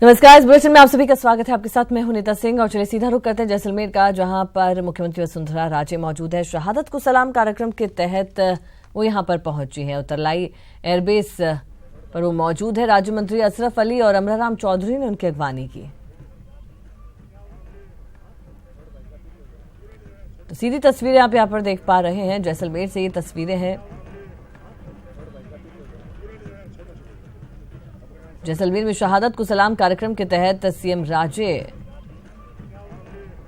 नमस्कार, इस बुलेटिन में आप सभी का स्वागत है। आपके साथ मैं हूं नीता सिंह और चलिए सीधा रुख करते हैं जैसलमेर का, जहां पर मुख्यमंत्री वसुंधरा राजे मौजूद है। शहादत को सलाम कार्यक्रम के तहत वो यहां पर पहुंची हैं। उत्तरलाई एयरबेस पर वो मौजूद है। राज्य मंत्री अशरफ अली और अमराराम चौधरी ने उनकी अगवानी की। तो सीधी तस्वीरें आप यहां पर देख पा रहे हैं। जैसलमेर से ये तस्वीरें हैं। जैसलमेर में शहादत को सलाम कार्यक्रम के तहत सीएम राजे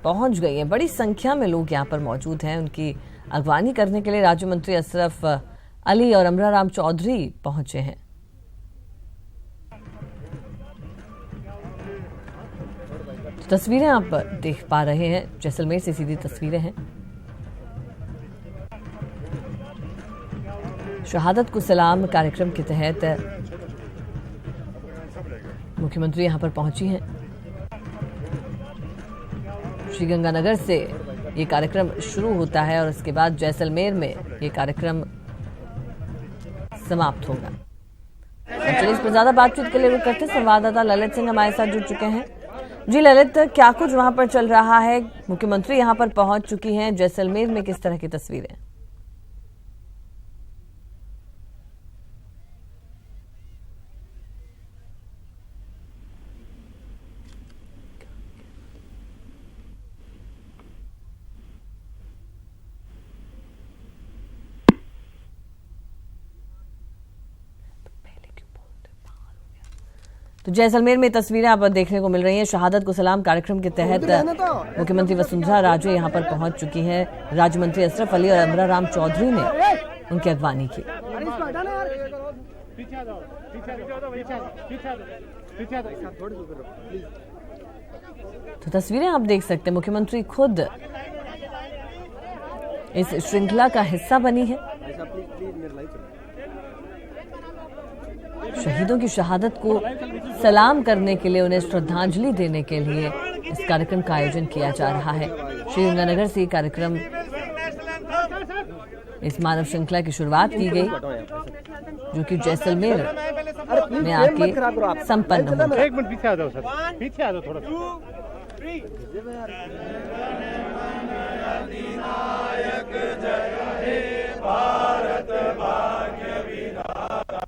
पहुंच गई हैं। बड़ी संख्या में लोग यहां पर मौजूद हैं। उनकी अगवानी करने के लिए राज्य मंत्री अशरफ अली और अमराराम चौधरी पहुंचे हैं। तो तस्वीरें आप देख पा रहे हैं। जैसलमेर से सीधी तस्वीरें हैं। शहादत को सलाम कार्यक्रम के तहत मुख्यमंत्री यहां पर पहुंची हैं। श्रीगंगानगर से ये कार्यक्रम शुरू होता है और उसके बाद जैसलमेर में ये कार्यक्रम समाप्त होगा। चलिए इस पर ज्यादा बातचीत के लिए रुक करते संवाददाता ललित सिंह हमारे साथ जुड़ चुके हैं। जी ललित, क्या कुछ वहां पर चल रहा है? मुख्यमंत्री यहां पर पहुंच चुकी हैं। जैसलमेर में किस तरह की तस्वीरें? तो जैसलमेर में तस्वीरें आप देखने को मिल रही हैं। शहादत को सलाम कार्यक्रम के तहत मुख्यमंत्री वसुंधरा राजे यहां पर पहुंच चुकी हैं। राज्य मंत्री अशरफ अली और अमराराम चौधरी ने उनकी अगवानी की। तो तस्वीरें आप देख सकते हैं। मुख्यमंत्री खुद इस श्रृंखला का हिस्सा बनी है। शहीदों की शहादत को सलाम करने के लिए, उन्हें श्रद्धांजलि देने के लिए इस कार्यक्रम का आयोजन किया जा रहा है। श्रीगंगानगर से ये कार्यक्रम, इस मानव श्रृंखला की शुरुआत की गई, जो कि जैसलमेर में आके संपन्न हुआ। एक मिनट पीछे आ जाओ सर, पीछे आ जाओ थोड़ा। भारत भाग्य विधाता,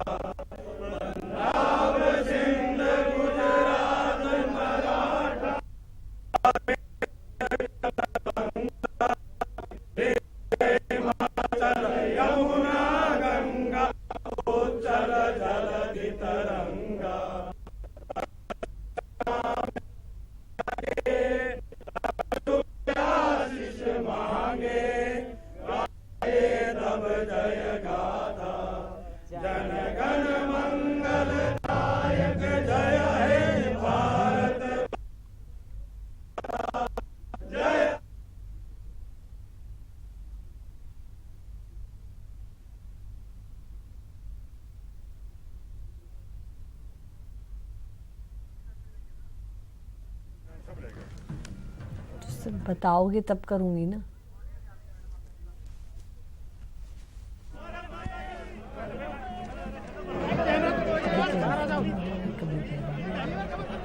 पंजाब सिंध गुजरात मराठा, हिमाचल यमुना गंगा, उज्जल जलधि तरंगा, आशीष मांगे, गाए तब जय गाथा, जन गण मंगल दायक, जय हे भारत जय। तो बताओगे तब करूंगी ना।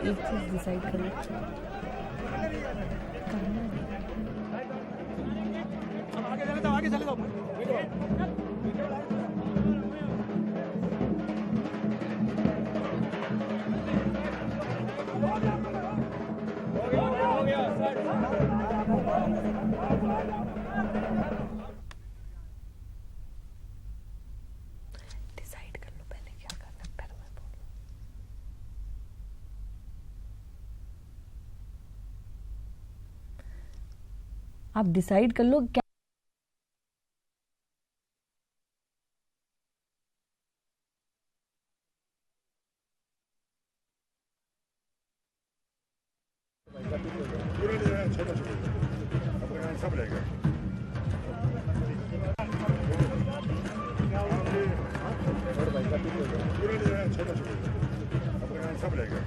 एक चीज डिसाइड करो, आगे चले जाओ। डिसाइड कर लो पहले क्या करना, फिर मैं बोलूं। आप डिसाइड कर लो क्या। सब रहेगा। सब रहेगा।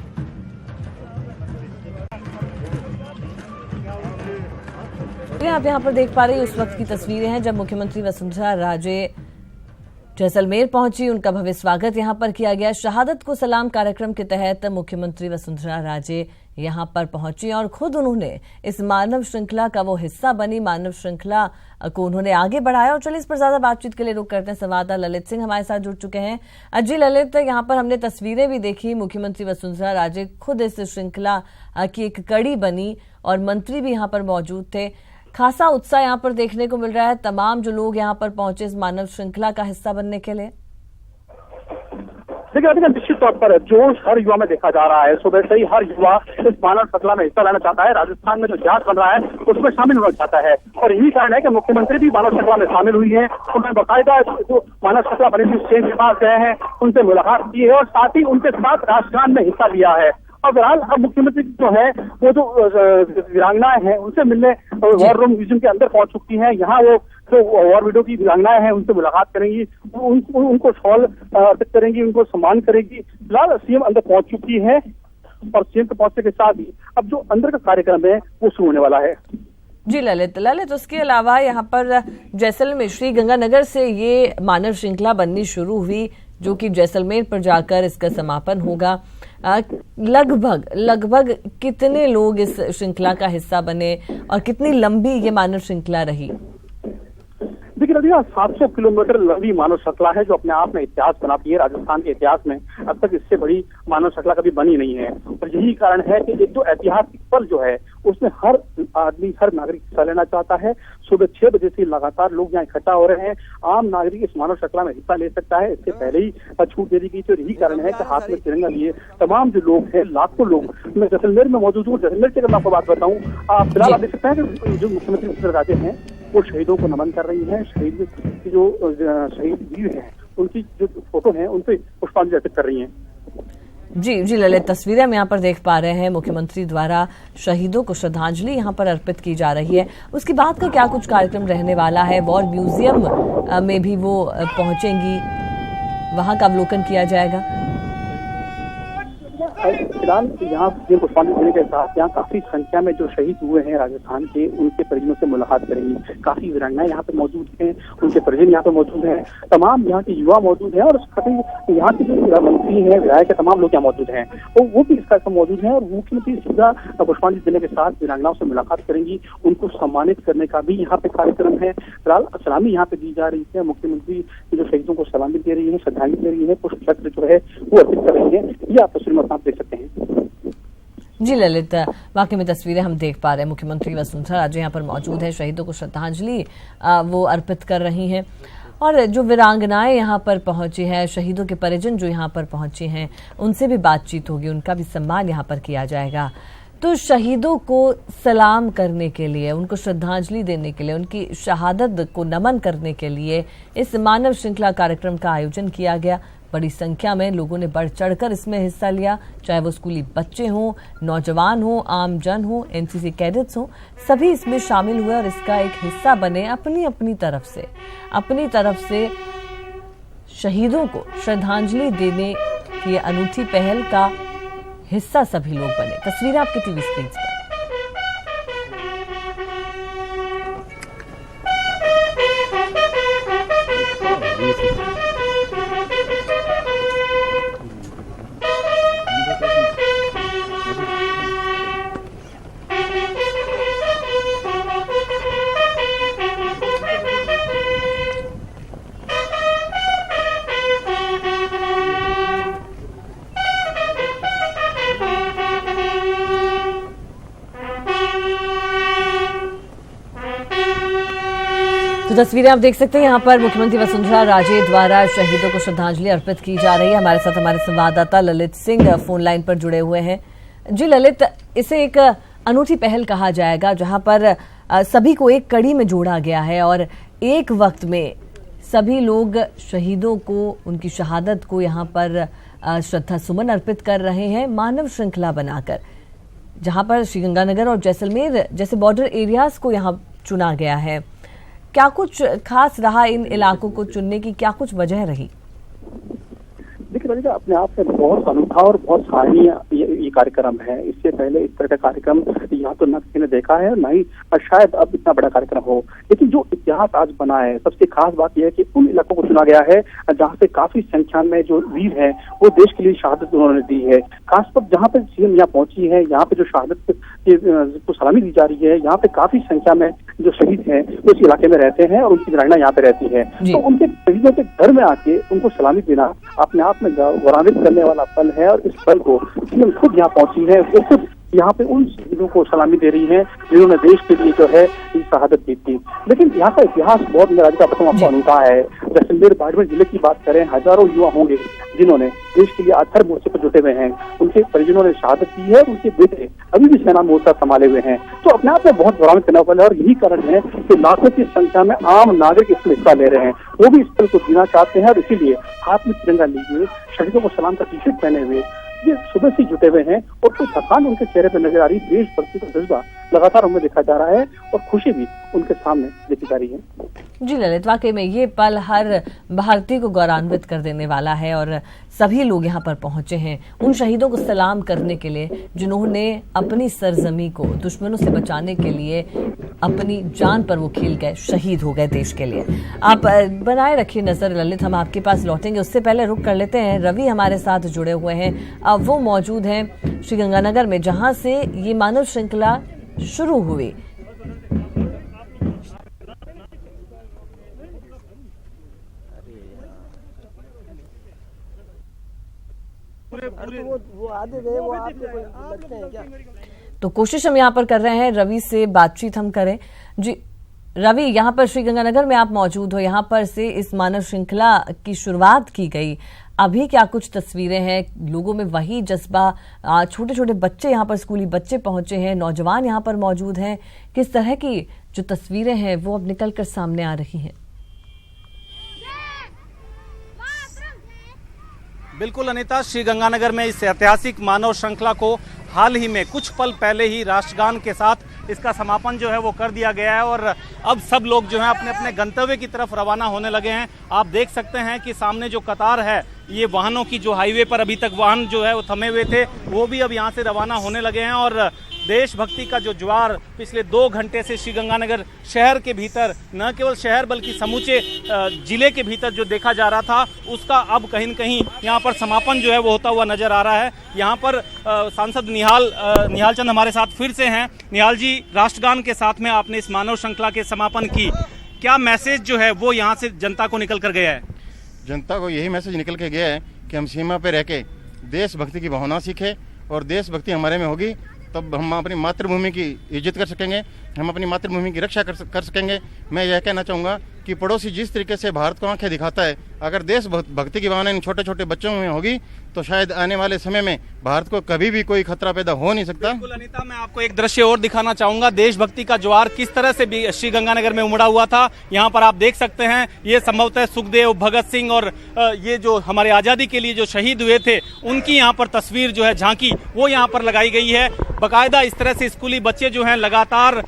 आप यहाँ पर देख पा रहे हैं, उस वक्त की तस्वीरें हैं जब मुख्यमंत्री वसुंधरा राजे जैसलमेर पहुंची, उनका भव्य स्वागत यहां पर किया गया। शहादत को सलाम कार्यक्रम के तहत मुख्यमंत्री वसुंधरा राजे यहां पर पहुंची और खुद उन्होंने इस मानव श्रृंखला का वो हिस्सा बनी। मानव श्रृंखला को उन्होंने आगे बढ़ाया। और चलिए इस पर ज्यादा बातचीत के लिए रुक करते हैं। संवाददाता ललित सिंह हमारे साथ जुड़ चुके हैं। जी ललित, यहाँ पर हमने तस्वीरें भी देखी, मुख्यमंत्री वसुंधरा राजे खुद इस श्रृंखला की एक कड़ी बनी और मंत्री भी यहाँ पर मौजूद थे। खासा उत्साह यहाँ पर देखने को मिल रहा है तमाम जो लोग यहाँ पर पहुंचे इस मानव श्रृंखला का हिस्सा बनने के लिए। देखिए निश्चित तौर पर जोश हर युवा में देखा जा रहा है। सुबह से ही हर युवा इस मानव श्रृंखला में हिस्सा लेना चाहता है। राजस्थान में जो इतिहास बन रहा है उसमें शामिल होना चाहता है और यही कारण है कि मुख्यमंत्री भी मानव श्रृंखला में शामिल हुई है। उन्होंने बाकायदा जो मानव श्रृंखला बनी थी उसके पास गए हैं, उनसे मुलाकात की है और साथ ही उनके साथ राष्ट्रगान में हिस्सा लिया है। और फिलहाल अब मुख्यमंत्री जो है वो जो वीरांगनाएं हैं उनसे मिलने वॉर रूम म्यूजियम के अंदर पहुंच चुकी हैं। यहाँ वो जो वॉर विडो की वीरांगनाएं हैं उनसे मुलाकात करेंगी, उनको शॉल अर्पित करेंगी, उनको सम्मान करेगी। फिलहाल सीएम अंदर पहुंच चुकी है और सीएम के पहुंचने के साथ ही अब जो अंदर का कार्यक्रम है वो शुरू होने वाला है। जी ललित, उसके अलावा यहाँ पर जैसलमेर श्री गंगानगर से ये मानव श्रृंखला बननी शुरू हुई जो कि जैसलमेर पर जाकर इसका समापन होगा। लगभग कितने लोग इस श्रृंखला का हिस्सा बने और कितनी लंबी ये मानव श्रृंखला रही? देखिए नदिया 700 किलोमीटर लंबी मानव श्रृंखला है जो अपने आप में इतिहास बनाती है। राजस्थान के इतिहास में अब तक इससे बड़ी मानव श्रृंखला कभी बनी नहीं है और यही कारण है कि एक जो ऐतिहासिक पल जो है उसमें हर आदमी, हर नागरिक हिस्सा लेना चाहता है। सुबह 6 बजे से लगातार लोग यहाँ इकट्ठा हो रहे हैं। आम नागरिक इस मानव श्रृंखला में हिस्सा ले सकता है, इससे पहले ही छूट दे दी गई थी और यही कारण है कि हाथ में तिरंगा लिए तमाम जो लोग हैं, लाखों लोग। मैं जैसलमेर में मौजूद हूँ। जैसलमेर से अगर मैं आपको बात बताऊँ, फिलहाल आप देख सकते हैं कि जो मुख्यमंत्री वसुंधरा राजे हैं वो शहीदों को नमन कर रही हैं। शहीद जो शहीद वीर हैं उनकी जो फोटो है उन पे पुष्पांजलि अर्पित कर रही हैं। जी ललित, तस्वीरें हम यहाँ पर देख पा रहे हैं। मुख्यमंत्री द्वारा शहीदों को श्रद्धांजलि यहाँ पर अर्पित की जा रही है। उसके बाद का क्या कुछ कार्यक्रम रहने वाला है? वॉर म्यूजियम में भी वो पहुंचेंगी, वहां का अवलोकन किया जाएगा। फिलहाल यहाँ पुष्पांजलि देने के साथ यहाँ काफी संख्या में जो शहीद हुए हैं राजस्थान के, उनके परिजनों से मुलाकात करेंगी। काफी वीरांगनाएं यहाँ पे मौजूद हैं, उनके परिजन यहाँ पे मौजूद हैं, तमाम यहाँ के युवा मौजूद हैं और यहाँ के जो मंत्री हैं, विधायक है, तमाम लोग यहाँ मौजूद हैं। वो भी इस कार्यक्रम मौजूद हैं और मुख्यमंत्री सीधा पुष्पांजलि देने के साथ वीरांगनाओं से मुलाकात करेंगी। उनको सम्मानित करने का भी यहाँ पे कार्यक्रम है। फिलहाल सलामी यहाँ पे दी जा रही है। मुख्यमंत्री जो शहीदों को सलामी दे रही है, श्रद्धांजलि दे रही है, पुष्प चक्र जो है वो अर्पित कर रही है। ये आप तस्वीर में देख सकते हैं। जी ललित, वाकई में तस्वीरें हम देख पा रहे हैं। मुख्यमंत्री वसुंधरा राजे यहाँ पर मौजूद है, शहीदों को श्रद्धांजलि वो अर्पित कर रही हैं और जो वीरांगनाएं यहाँ पर पहुंची हैं, शहीदों के परिजन जो यहाँ पर पहुंचे हैं, उनसे भी बातचीत होगी, उनका भी सम्मान यहाँ पर किया जाएगा। तो शहीदों को सलाम करने के लिए, उनको श्रद्धांजलि देने के लिए, उनकी शहादत को नमन करने के लिए इस मानव श्रृंखला कार्यक्रम का आयोजन किया गया। बड़ी संख्या में लोगों ने बढ़ चढ़कर इसमें हिस्सा लिया, चाहे वो स्कूली बच्चे हों, नौजवान हों, आम जन हों, एनसीसी कैडेट्स हों, सभी इसमें शामिल हुए और इसका एक हिस्सा बने। अपनी तरफ से शहीदों को श्रद्धांजलि देने की अनूठी पहल का हिस्सा सभी लोग बने। तस्वीरें आपकी टीवी स्क्रीन पर। तो तस्वीरें आप देख सकते हैं। यहाँ पर मुख्यमंत्री वसुंधरा राजे द्वारा शहीदों को श्रद्धांजलि अर्पित की जा रही है। हमारे साथ हमारे संवाददाता ललित सिंह फोन लाइन पर जुड़े हुए हैं। जी ललित, इसे एक अनूठी पहल कहा जाएगा जहां पर सभी को एक कड़ी में जोड़ा गया है और एक वक्त में सभी लोग शहीदों को, उनकी शहादत को यहाँ पर श्रद्धा सुमन अर्पित कर रहे हैं मानव श्रृंखला बनाकर, जहां पर श्रीगंगानगर और जैसलमेर जैसे बॉर्डर एरियाज को यहाँ चुना गया है। क्या कुछ खास रहा इन इलाकों को चुनने की, क्या कुछ वजह रही? देखिए रविका, अपने आप में बहुत अनूठा और बहुत सराहनीय ये कार्यक्रम है। इससे पहले इस तरह का कार्यक्रम यहाँ तो न किसी ने देखा है, न ही शायद अब इतना बड़ा कार्यक्रम हो। लेकिन जो इतिहास आज बना है, सबसे खास बात यह है कि उन इलाकों को चुना गया है जहाँ से काफी संख्या में जो वीर हैं वो देश के लिए शहादत उन्होंने दी है। खासकर जहाँ पे सीएम यहाँ पहुंची है, यहाँ पे जो शहादत को सलामी दी जा रही है, यहाँ पे काफी संख्या में जो शहीद हैं वो इस इलाके में रहते हैं और उनकी वीरांगना यहाँ पे रहती है। तो उनके शहीदों के घर में आके उनको सलामी देना अपने आप में गौरवान्वित करने वाला पल है। और इस पल को सीएम खुद यहाँ पहुंची है, वो खुद यहाँ पे उन शहीदों को सलामी दे रही हैं जिन्होंने देश के लिए जो है शहादत दी थी। लेकिन यहाँ का इतिहास बहुत आपको अनूठा है। जैसलमेर बाड़मेर जिले की बात करें, हजारों युवा होंगे जिन्होंने देश के लिए आखिर मोर्चे पर जुटे हुए हैं। उनके परिजनों ने शहादत दी है, उनके बेटे अभी भी सेना मोर्चा संभाले हुए हैं। तो अपने आप में बहुत गौरवान्वित करने वाला है। और यही कारण है कि लाखों की संख्या में आम नागरिक इसमें हिस्सा ले रहे हैं, वो भी इस पल को जीना चाहते हैं। और इसीलिए हाथ में तिरंगा लिए, शहीदों को सलाम का टी शर्ट पहने हुए ये सुबह से जुटे हुए हैं और कोई थकान उनके चेहरे पर नजर आ रही। देशभक्ति का जज्बा लगातार उनमें देखा जा रहा है और खुशी भी उनके सामने देखी जा रही है। जी ललित, वाकई में ये पल हर भारतीय को गौरवान्वित कर देने वाला है और सभी लोग यहाँ पर पहुंचे हैं उन शहीदों को सलाम करने के लिए जिन्होंने अपनी सरजमी को दुश्मनों से बचाने के लिए अपनी जान पर वो खेल गए, शहीद हो गए देश के लिए। आप बनाए रखिए नजर ललित, हम आपके पास लौटेंगे। उससे पहले रुक कर लेते हैं, रवि हमारे साथ जुड़े हुए हैं। अब वो मौजूद हैं श्रीगंगानगर में जहां से ये मानव श्रृंखला शुरू हुई। तो कोशिश हम यहाँ पर कर रहे हैं रवि से बातचीत हम करें। जी रवि, यहाँ पर श्रीगंगानगर में आप मौजूद हो, यहाँ पर से इस मानव श्रृंखला की शुरुआत की गई। अभी क्या कुछ तस्वीरें हैं, लोगों में वही जज्बा, छोटे छोटे बच्चे यहाँ पर, स्कूली बच्चे पहुंचे हैं, नौजवान यहाँ पर मौजूद हैं, किस तरह की जो तस्वीरें हैं वो अब निकल कर सामने आ रही हैं? बिल्कुल अनीता, श्रीगंगानगर में इस ऐतिहासिक मानव श्रृंखला को हाल ही में कुछ पल पहले ही राष्ट्रगान के साथ इसका समापन जो है वो कर दिया गया है और अब सब लोग जो है अपने अपने गंतव्य की तरफ रवाना होने लगे हैं। आप देख सकते हैं कि सामने जो कतार है ये वाहनों की, जो हाईवे पर अभी तक वाहन जो है वो थमे हुए थे, वो भी अब यहाँ से रवाना होने लगे हैं। और देशभक्ति का जो ज्वार पिछले 2 घंटे से श्रीगंगानगर शहर के भीतर, न केवल शहर बल्कि समूचे जिले के भीतर जो देखा जा रहा था, उसका अब कहीं न कहीं यहाँ पर समापन जो है वो होता हुआ नजर आ रहा है। यहाँ पर सांसद निहाल चंद हमारे साथ फिर से हैं। निहाल जी, राष्ट्रगान के साथ में आपने इस मानव श्रृंखला के समापन की, क्या मैसेज जो है वो यहाँ से जनता को निकल कर गया है? जनता को यही मैसेज निकल के गया है कि हम सीमा पे रह के देशभक्ति की भावना सीखें और देशभक्ति हमारे में होगी तब हम अपनी मातृभूमि की इज्जत कर सकेंगे, हम अपनी मातृभूमि की रक्षा कर सकेंगे। मैं यह कहना चाहूँगा कि पड़ोसी जिस तरीके से भारत को आंखें दिखाता है, अगर देशभक्ति की भावना इन छोटे छोटे बच्चों में होगी तो शायद आने वाले समय में भारत को कभी भी कोई खतरा पैदा हो नहीं सकता। बिल्कुल अनीता, मैं आपको एक दृश्य और दिखाना चाहूंगा, देशभक्ति का ज्वार किस तरह से श्रीगंगानगर में उमड़ा हुआ था। यहाँ पर आप देख सकते हैं, ये संभवतः सुखदेव, भगत सिंह और ये जो हमारे आज़ादी के लिए जो शहीद हुए थे उनकी यहाँ पर तस्वीर जो है, झांकी, वो यहाँ पर लगाई गई है। बाकायदा इस तरह से स्कूली बच्चे जो हैं लगातार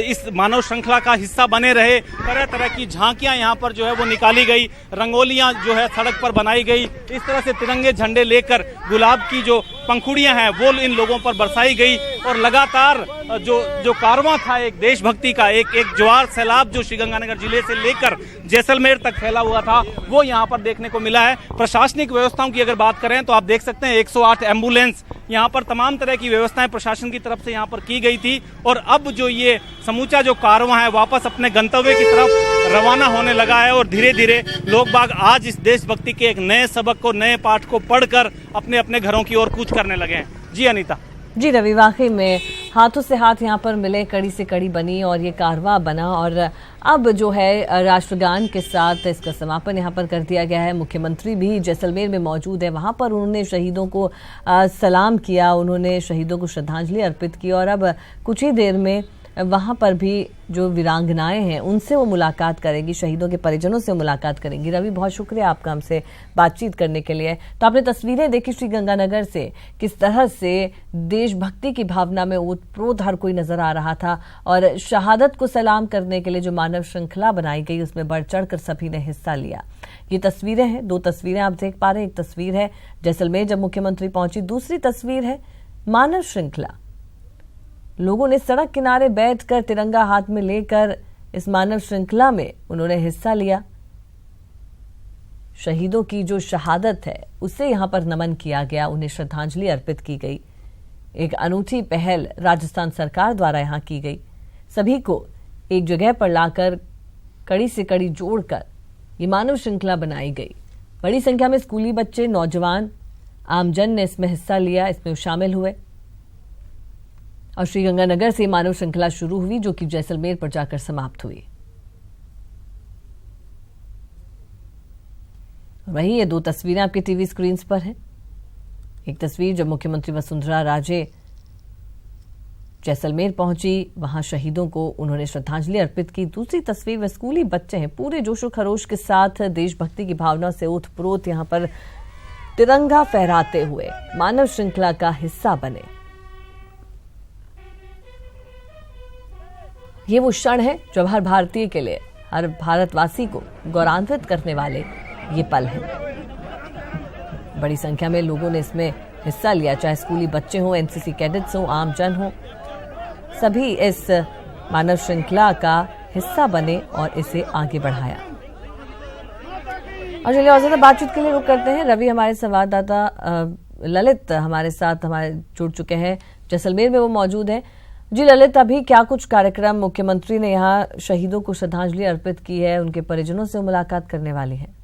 इस मानव श्रृंखला का हिस्सा बने रहे। तरह तरह की झांकियां यहाँ पर जो है वो निकाली गई, रंगोलियां जो है सड़क पर बनाई गई, इस तरह से तिरंगे झंडे लेकर गुलाब की जो पंखुड़ियां हैं वो इन लोगों पर बरसाई गई और लगातार जो कारवां था एक देशभक्ति का, एक ज्वार सैलाब जो श्रीगंगानगर जिले से लेकर जैसलमेर तक फैला हुआ था, वो यहाँ पर देखने को मिला है। प्रशासनिक व्यवस्थाओं की अगर बात करें तो आप देख सकते हैं 108 एम्बुलेंस, यहाँ पर तमाम तरह की व्यवस्थाएं प्रशासन की तरफ से यहाँ पर की गई थी और अब जो ये समूचा जो कारवां है वापस अपने गंतव्य की तरफ रवाना होने लगा है और धीरे धीरे लोग बाग आज इस देशभक्ति के एक नए सबक को, नए पाठ को पढ़कर अपने अपने घरों की ओर कूच करने लगे हैं। जी अनीता। जी रवि, वाकई में हाथों से हाथ यहाँ पर मिले, कड़ी से कड़ी बनी और ये कारवां बना और अब जो है राष्ट्रगान के साथ इसका समापन यहाँ पर कर दिया गया है। मुख्यमंत्री भी जैसलमेर में मौजूद है, वहाँ पर उन्होंने शहीदों को सलाम किया, उन्होंने शहीदों को श्रद्धांजलि अर्पित की और अब कुछ ही देर में वहां पर भी जो वीरांगनाएं हैं उनसे वो मुलाकात करेंगी, शहीदों के परिजनों से मुलाकात करेंगी। रवि, बहुत शुक्रिया आपका हमसे बातचीत करने के लिए। तो आपने तस्वीरें देखी श्रीगंगानगर से, किस तरह से देशभक्ति की भावना में ओतप्रोत हर कोई नजर आ रहा था और शहादत को सलाम करने के लिए जो मानव श्रृंखला बनाई गई उसमें बढ़ चढ़कर सभी ने हिस्सा लिया। ये तस्वीरें हैं, 2 तस्वीरें आप देख पा रहे हैं। एक तस्वीर है जैसलमेर जब मुख्यमंत्री पहुंची, दूसरी तस्वीर है मानव श्रृंखला। लोगों ने सड़क किनारे बैठकर तिरंगा हाथ में लेकर इस मानव श्रृंखला में उन्होंने हिस्सा लिया। शहीदों की जो शहादत है उसे यहां पर नमन किया गया, उन्हें श्रद्धांजलि अर्पित की गई। एक अनूठी पहल राजस्थान सरकार द्वारा यहां की गई। सभी को एक जगह पर लाकर कड़ी से कड़ी जोड़कर ये मानव श्रृंखला बनाई गई। बड़ी संख्या में स्कूली बच्चे, नौजवान, आमजन ने इसमें हिस्सा लिया, इसमें शामिल हुए और श्रीगंगानगर से मानव श्रृंखला शुरू हुई जो कि जैसलमेर पर जाकर समाप्त हुई। वहीं ये 2 तस्वीरें आपके टीवी स्क्रीन पर हैं। एक तस्वीर जब मुख्यमंत्री वसुंधरा राजे जैसलमेर पहुंची, वहां शहीदों को उन्होंने श्रद्धांजलि अर्पित की। दूसरी तस्वीर में स्कूली बच्चे हैं, पूरे जोशो खरोश के साथ देशभक्ति की भावना से ओतप्रोत यहां पर तिरंगा फहराते हुए मानव श्रृंखला का हिस्सा बने। ये वो क्षण है जो हर भारतीय के लिए, हर भारतवासी को गौरवान्वित करने वाले ये पल हैं। बड़ी संख्या में लोगों ने इसमें हिस्सा लिया, चाहे स्कूली बच्चे हों, एनसीसी कैडेट्स हों, आमजन हों, सभी इस मानव श्रृंखला का हिस्सा बने और इसे आगे बढ़ाया। और चलिए और ज्यादा बातचीत के लिए रुक करते हैं। रवि, हमारे संवाददाता ललित हमारे साथ जुड़ चुके हैं, जैसलमेर में वो मौजूद है। जी ललित, अभी क्या कुछ कार्यक्रम मुख्यमंत्री ने यहाँ शहीदों को श्रद्धांजलि अर्पित की है, उनके परिजनों से मुलाकात करने वाली है?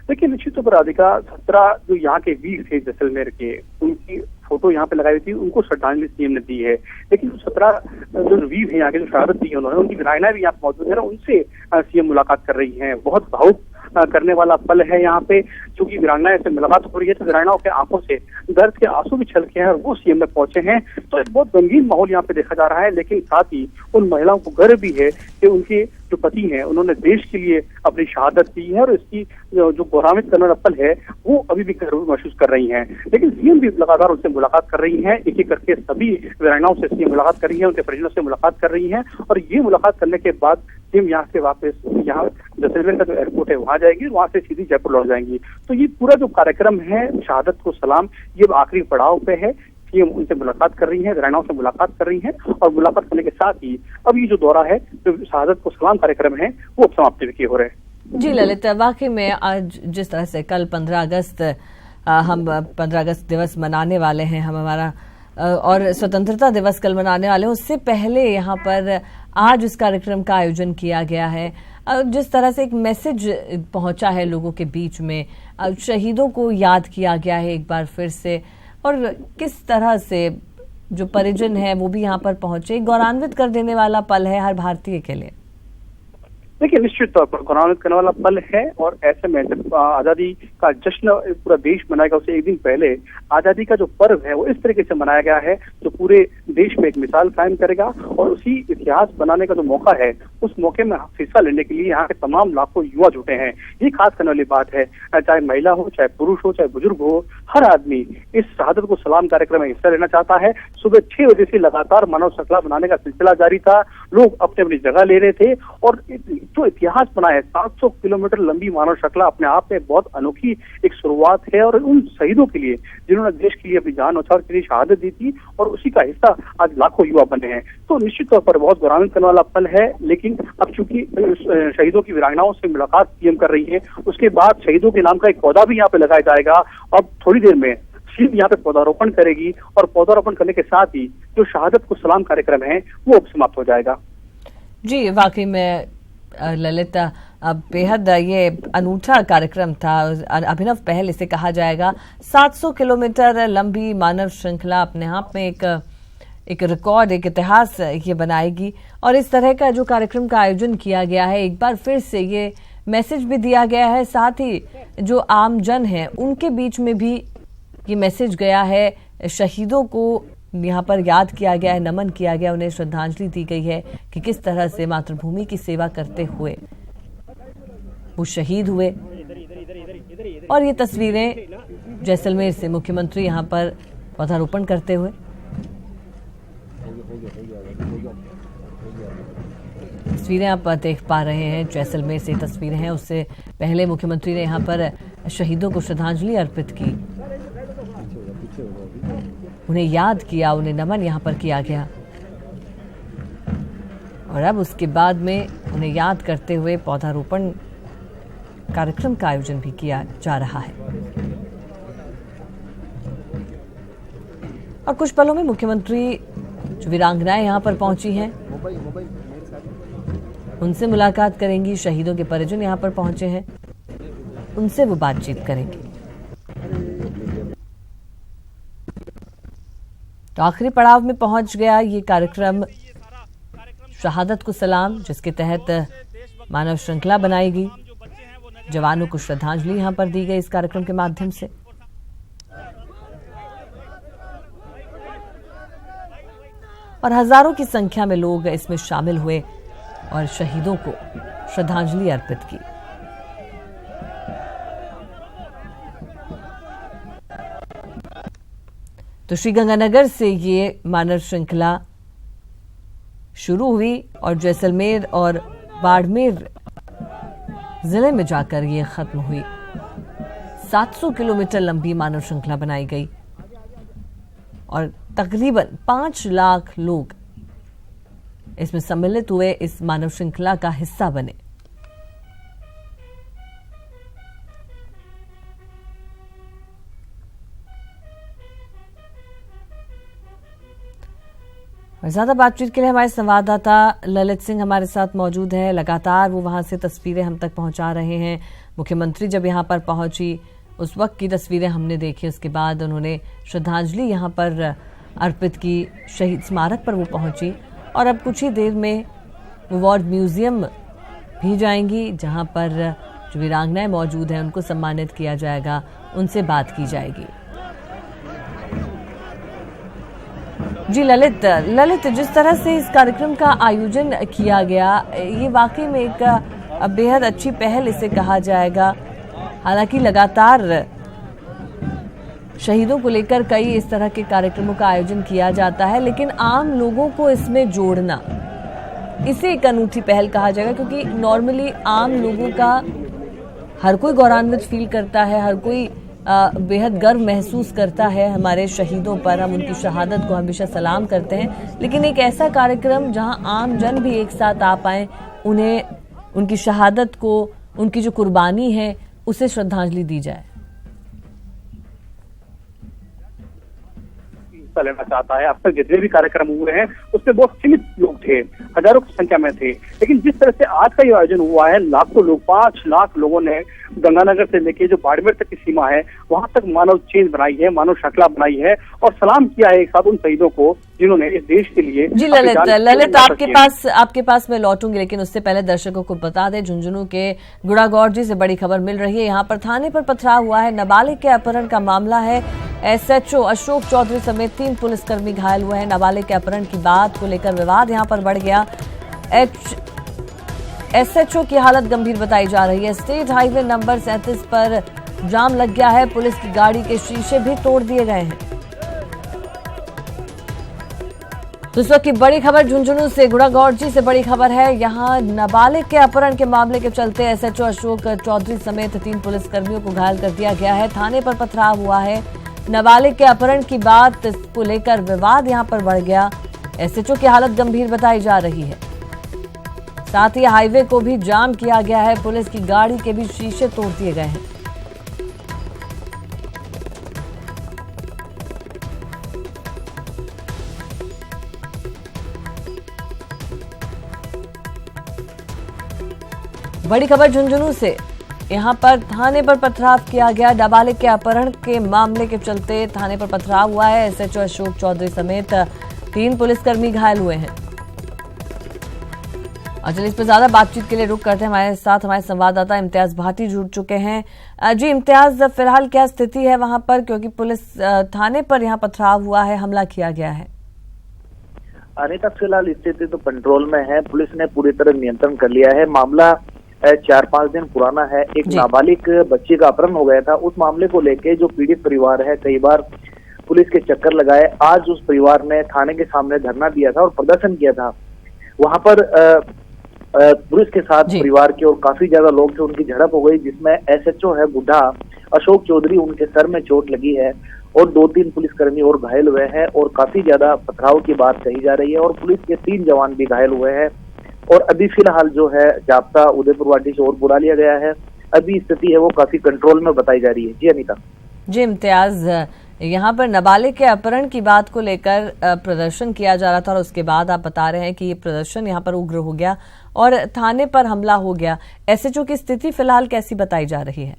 देखिए, निश्चित तौर पर राधिका, 17 जो यहाँ के वीर थे जैसलमेर के, उनकी फोटो यहाँ पे लगाई हुई थी, उनको श्रद्धांजलि सीएम ने दी है। लेकिन 17 जो वीर हैं यहाँ के, जो शहादत दी है उन्होंने, उनकी वीरांगनाएं भी यहाँ पे मौजूद है, उनसे सीएम मुलाकात कर रही हैं। बहुत भावुक करने वाला पल है यहाँ पे, क्योंकि वीरांगनाएं से मुलाकात हो रही है तो वीरांगनाओं के आंखों से दर्द के आंसू भी छलके हैं और वो सीएम में पहुंचे हैं। तो एक बहुत गंभीर माहौल यहाँ पे देखा जा रहा है। लेकिन साथ ही उन महिलाओं को गर्व भी है कि उनके जो पति हैं उन्होंने देश के लिए अपनी शहादत दी है और इसकी जो गौरवान्वित करने वाला पल है वो अभी भी गर्व महसूस कर रही हैं। लेकिन सीएम भी लगातार उनसे मुलाकात कर रही हैं, एक एक करके सभी वीरांगनाओं से सीएम मुलाकात कर रही है, उनके परिजनों से मुलाकात कर रही हैं और ये मुलाकात करने के बाद सीएम यहाँ से वापस यहाँ जैसलमेर का जो एयरपोर्ट है वहां जाएगी, वहां से सीधी जयपुर लौट जाएंगी। तो ये पूरा जो कार्यक्रम है शहादत को सलाम, ये आखिरी पड़ाव पे है। सीएम उनसे मुलाकात कर रही है, वीरांगनाओं से मुलाकात कर रही है और मुलाकात करने के साथ ही अब ये जो दौरा है, जो शहादत को सलाम कार्यक्रम है, वो अब समाप्ति के हो रहे हैं। जी ललित, वाकई में आज जिस तरह से कल 15 अगस्त हम 15 अगस्त दिवस मनाने वाले हैं, हम हमारा और स्वतंत्रता दिवस कल मनाने वाले हैं, उससे पहले यहाँ पर आज इस कार्यक्रम का आयोजन किया गया है। जिस तरह से एक मैसेज पहुंचा है लोगों के बीच में, शहीदों को याद किया गया है एक बार फिर से, और किस तरह से जो परिजन है वो भी यहाँ पर पहुंचे, गौरवान्वित कर देने वाला पल है हर भारतीय के लिए। देखिए, निश्चित तौर पर गौरवान्वित करने वाला पल है और ऐसे में जब आजादी का जश्न पूरा देश मनाएगा, उससे एक दिन पहले आजादी का जो पर्व है वो इस तरीके से मनाया गया है जो पूरे देश में एक मिसाल कायम करेगा और उसी इतिहास बनाने का जो मौका है उस मौके में हिस्सा लेने के लिए यहाँ के तमाम लाखों युवा जुटे हैं। ये खास करने वाली बात है, चाहे महिला हो, चाहे पुरुष हो, चाहे बुजुर्ग हो, हर आदमी इस शहादत को सलाम कार्यक्रम में हिस्सा लेना चाहता है। सुबह 6 बजे से लगातार मानव श्रृंखला बनाने का सिलसिला जारी था, लोग अपनी अपनी जगह ले रहे थे और जो इतिहास बना है 700 किलोमीटर लंबी मानव श्रृंखला अपने आप में बहुत अनोखी एक शुरुआत है और उन शहीदों के लिए जिन्होंने देश के लिए अपनी जान न्यौछावर के लिए शहादत दी थी और उसी का हिस्सा आज लाखों युवा बने हैं। तो निश्चित तौर पर बहुत गौरवान्वित करने वाला पल है। लेकिन अब चूंकि शहीदों की वीरांगनाओं से मुलाकात सीएम कर रही है, उसके बाद शहीदों के नाम का एक पौधा भी यहाँ पे लगाया जाएगा। अब थोड़ी देर में सीएम यहाँ पे पौधारोपण करेगी और पौधारोपण करने के साथ ही जो शहादत को सलाम कार्यक्रम है वो अब समाप्त हो जाएगा। जी, वाकई में ललित बेहद ये अनूठा कार्यक्रम था, अभिनव पहल इसे कहा जाएगा। 700 किलोमीटर लंबी मानव श्रृंखला अपने आप में एक रिकॉर्ड, एक इतिहास ये बनाएगी और इस तरह का जो कार्यक्रम का आयोजन किया गया है, एक बार फिर से ये मैसेज भी दिया गया है, साथ ही जो आम जन है उनके बीच में भी ये मैसेज गया है, शहीदों को यहाँ पर याद किया गया है, नमन किया गया, उन्हें श्रद्धांजलि दी गई है कि किस तरह से मातृभूमि की सेवा करते हुए वो शहीद हुए। और ये तस्वीरें जैसलमेर से मुख्यमंत्री यहाँ पर पौधारोपण करते हुए, तस्वीरें आप देख पा रहे हैं, जैसलमेर से तस्वीरें हैं। उससे पहले मुख्यमंत्री ने यहाँ पर शहीदों को श्रद्धांजलि अर्पित की, उन्हें याद किया, उन्हें नमन यहाँ पर किया गया। और अब उसके बाद में उन्हें याद करते हुए पौधारोपण कार्यक्रम का आयोजन भी किया जा रहा है। और कुछ पलों में मुख्यमंत्री जो वीरांगनाएं यहाँ पर पहुंची हैं उनसे मुलाकात करेंगी। शहीदों के परिजन यहाँ पर पहुंचे हैं, उनसे वो बातचीत करेंगी। तो आखिरी पड़ाव में पहुंच गया ये कार्यक्रम शहादत को सलाम, जिसके तहत मानव श्रृंखला बनाई गई। जवानों को श्रद्धांजलि यहां पर दी गई इस कार्यक्रम के माध्यम से। और हजारों की संख्या में लोग इसमें शामिल हुए और शहीदों को श्रद्धांजलि अर्पित की। तो श्रीगंगानगर से ये मानव श्रृंखला शुरू हुई और जैसलमेर और बाड़मेर जिले में जाकर ये खत्म हुई। 700 किलोमीटर लंबी मानव श्रृंखला बनाई गई और तकरीबन 5 लाख लोग इसमें सम्मिलित हुए, इस मानव श्रृंखला का हिस्सा बने। और ज्यादा बातचीत के लिए हमारे संवाददाता ललित सिंह हमारे साथ मौजूद है। लगातार वो वहां से तस्वीरें हम तक पहुंचा रहे हैं। मुख्यमंत्री जब यहां पर पहुंची उस वक्त की तस्वीरें हमने देखी, उसके बाद उन्होंने श्रद्धांजलि यहां पर अर्पित की, शहीद स्मारक पर वो पहुंची और अब कुछ ही देर में वो वॉर म्यूजियम भी जाएंगी, जहां पर जो वीरांगनाएं मौजूद हैं उनको सम्मानित किया जाएगा, उनसे बात की जाएगी। जी ललित, जिस तरह से इस कार्यक्रम का आयोजन किया गया, ये वाकई में एक बेहद अच्छी पहल इसे कहा जाएगा। हालांकि लगातार शहीदों को लेकर कई इस तरह के कार्यक्रमों का आयोजन किया जाता है, लेकिन आम लोगों को इसमें जोड़ना, इसे एक अनूठी पहल कहा जाएगा, क्योंकि नॉर्मली आम लोगों का हर कोई गौरवान्वित फील करता है, हर कोई बेहद गर्व महसूस करता है हमारे शहीदों पर, हम उनकी शहादत को हमेशा सलाम करते हैं। लेकिन एक ऐसा कार्यक्रम जहां आम जन भी एक साथ आ पाए, उन्हें उनकी शहादत को, उनकी जो कुर्बानी है उसे श्रद्धांजलि दी जाए। लेना चाहता है। अब तक जितने भी कार्यक्रम हुए हैं उसमें बहुत सीमित लोग थे, हजारों की संख्या में थे, लेकिन जिस तरह से आज का ये आयोजन हुआ है, लाखों लोग, 5 लाख लोगों ने गंगानगर से लेके जो बाड़मेर तक की सीमा है वहां तक मानव चेन बनाई है, मानव श्रृंखला बनाई है और सलाम किया है एक साथ उन शहीदों को जिन्होंने इस देश के लिए। जी ललित आपके पास मैं लौटूंगी, लेकिन उससे पहले दर्शकों को बता दें, झुंझुनू के गुड़ागौड़जी से बड़ी खबर मिल रही है। यहाँ पर थाने पर पथराव हुआ है, नाबालिग के अपहरण का मामला है। SHO अशोक चौधरी समेत 3 पुलिसकर्मी घायल हुए हैं। नाबालिग के अपहरण की बात को लेकर विवाद यहां पर बढ़ गया। SHO की हालत गंभीर बताई जा रही है। स्टेट हाईवे नंबर 37 पर जाम लग गया है, पुलिस की गाड़ी के शीशे भी तोड़ दिए गए हैं। तो इस वक्त की बड़ी खबर झुंझुनू से, गुड़ागौड़जी से बड़ी खबर है। यहां नाबालिग के अपहरण के मामले के चलते SHO अशोक चौधरी समेत 3 पुलिसकर्मियों को घायल कर दिया गया है। थाने पर पथराव हुआ है। नाबालिग के अपहरण की बात को लेकर विवाद यहां पर बढ़ गया। SHO की हालत गंभीर बताई जा रही है। साथ ही हाईवे को भी जाम किया गया है, पुलिस की गाड़ी के भी शीशे तोड़ दिए गए हैं। बड़ी खबर झुंझुनू से, यहां पर थाने पर पथराव किया गया। नाबालिग के अपहरण के मामले के चलते थाने पर पथराव हुआ है। SHO अशोक चौधरी समेत 3 पुलिसकर्मी घायल हुए हैं। और चलिए इस पर ज्यादा बातचीत के लिए रुक करते हैं। हमारे साथ हमारे संवाददाता इम्तियाज भाटी जुड़ चुके हैं। जी इम्तियाज, फिलहाल क्या स्थिति है वहां पर, क्योंकि पुलिस थाने पर यहां पथराव हुआ है, हमला किया गया है? अनिता, फिलहाल स्थिति तो कंट्रोल में है। पुलिस ने पूरी तरह नियंत्रण कर लिया है। मामला 4-5 दिन पुराना है। एक नाबालिग बच्चे का अपहरण हो गया था। उस मामले को लेके जो पीड़ित परिवार है कई बार पुलिस के चक्कर लगाए। आज उस परिवार ने थाने के सामने धरना दिया था और प्रदर्शन किया था। वहां पर पुलिस के साथ परिवार के और काफी ज्यादा लोग थे, उनकी झड़प हो गई, जिसमें एसएचओ है बुढ़ा अशोक चौधरी, उनके सर में चोट लगी है और 2-3 पुलिसकर्मी और घायल हुए हैं और काफी ज्यादा पथराव की बात कही जा रही है और पुलिस के 3 जवान भी घायल हुए हैं। और अभी फिलहाल जो है जाप्ता उदयपुर वाटी से और बुला लिया गया है। अभी स्थिति है वो काफी कंट्रोल में बताई जा रही है। जी अनिता। जी इम्तियाज, यहाँ पर नाबालिग के अपहरण की बात को लेकर प्रदर्शन किया जा रहा था और उसके बाद आप बता रहे हैं कि ये प्रदर्शन यहाँ पर उग्र हो गया और थाने पर हमला हो गया। एसएचओ की स्थिति फिलहाल कैसी बताई जा रही है?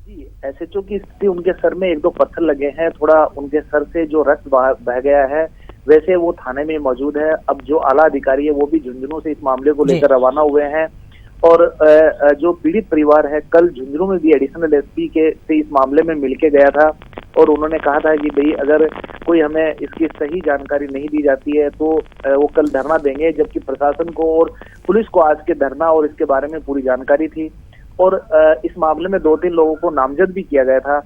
जी, एसएचओ की स्थिति, उनके सर में 1-2 पत्थर लगे हैं, थोड़ा उनके सर से जो रक्त बह गया है। वैसे वो थाने में मौजूद है। अब जो आला अधिकारी है वो भी झुंझुनू से इस मामले को लेकर रवाना हुए हैं और जो पीड़ित परिवार है कल झुंझुनू में भी एडिशनल एसपी के से इस मामले में मिलके गया था और उन्होंने कहा था कि भाई अगर कोई हमें इसकी सही जानकारी नहीं दी जाती है तो वो कल धरना देंगे। जबकि प्रशासन को और पुलिस को आज के धरना और इसके बारे में पूरी जानकारी थी और इस मामले में 2-3 लोगों को नामजद भी किया गया था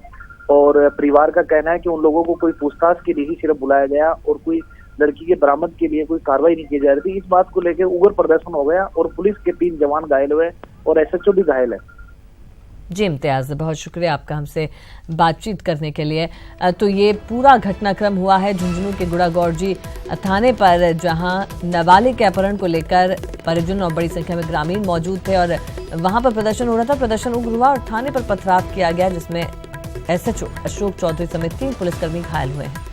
और परिवार का कहना है कि उन लोगों को कोई पूछताछ के लिए ही सिर्फ बुलाया गया और कोई लड़की के बरामद के लिए कोई कार्रवाई नहीं की जा रही थी। इस बात को लेकर उग्र प्रदर्शन हो गया और पुलिस के 3 जवान घायल हुए और एसएचओ भी घायल है। जी इम्तियाज, बहुत शुक्रिया आपका हमसे बातचीत करने के लिए। तो ये पूरा घटनाक्रम हुआ है झुंझुनू के गुड़ागौरजी थाने पर, जहां नाबालिग के अपहरण को लेकर परिजन और बड़ी संख्या में ग्रामीण मौजूद थे और वहां पर प्रदर्शन हो रहा था। प्रदर्शन उग्र हुआ और थाने पर पथराव किया गया, जिसमें एसएचओ अशोक चौधरी समेत 3 पुलिसकर्मी घायल हुए हैं।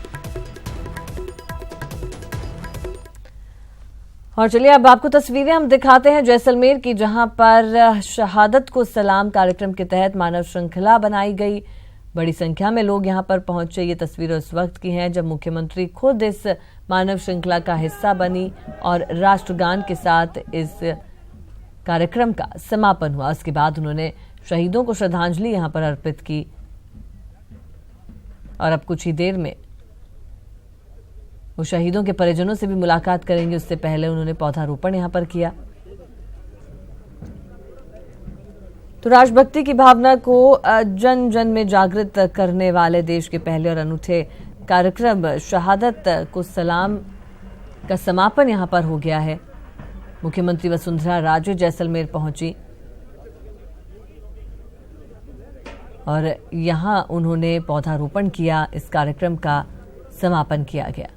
और चलिए अब आपको तस्वीरें हम दिखाते हैं जैसलमेर की, जहां पर शहादत को सलाम कार्यक्रम के तहत मानव श्रृंखला बनाई गई। बड़ी संख्या में लोग यहां पर पहुंचे। ये तस्वीरें उस वक्त की हैं जब मुख्यमंत्री खुद इस मानव श्रृंखला का हिस्सा बनी और राष्ट्रगान के साथ इस कार्यक्रम का समापन हुआ। उसके बाद उन्होंने शहीदों को श्रद्धांजलि यहां पर अर्पित की और अब कुछ ही देर में वो शहीदों के परिजनों से भी मुलाकात करेंगे। उससे पहले उन्होंने पौधारोपण यहां पर किया। तो राष्ट्रभक्ति की भावना को जन जन में जागृत करने वाले देश के पहले और अनूठे कार्यक्रम शहादत को सलाम का समापन यहां पर हो गया है। मुख्यमंत्री वसुंधरा राजे जैसलमेर पहुंची और यहां उन्होंने पौधारोपण किया। इस कार्यक्रम का समापन किया गया।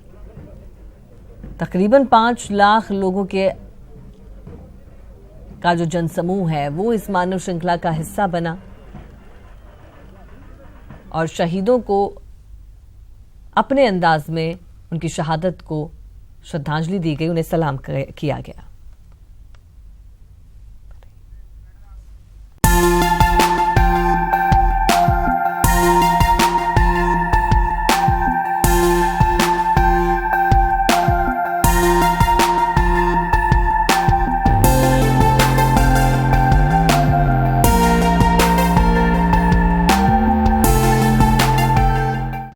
तकरीबन 5 लाख लोगों का जो जनसमूह है वो इस मानव श्रृंखला का हिस्सा बना और शहीदों को अपने अंदाज में उनकी शहादत को श्रद्धांजलि दी गई, उन्हें सलाम किया गया।